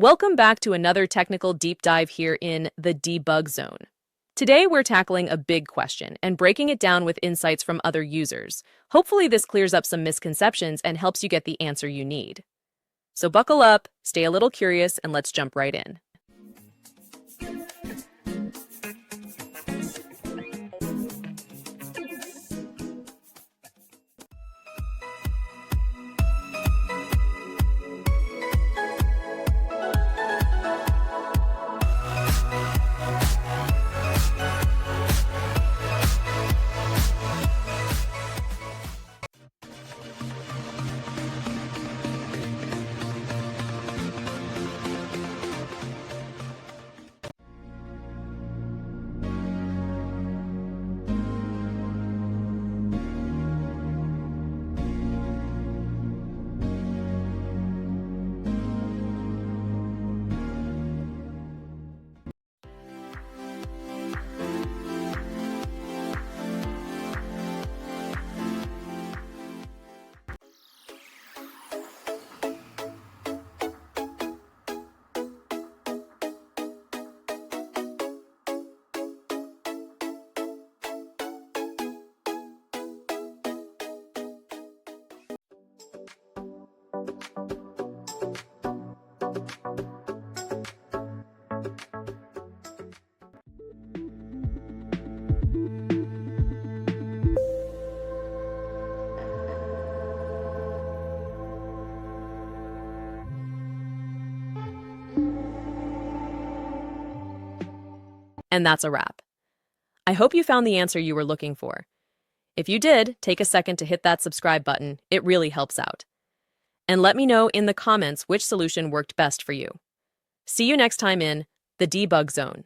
Welcome back to another technical deep dive here in the debug zone. Today, we're tackling a big question and breaking it down with insights from other users. Hopefully, this clears up some misconceptions and helps you get the answer you need. So buckle up, stay a little curious, and let's jump right in. And that's a wrap. I hope you found the answer you were looking for. If you did, take a second to hit that subscribe button. It really helps out. And let me know in the comments which solution worked best for you. See you next time in the debug zone.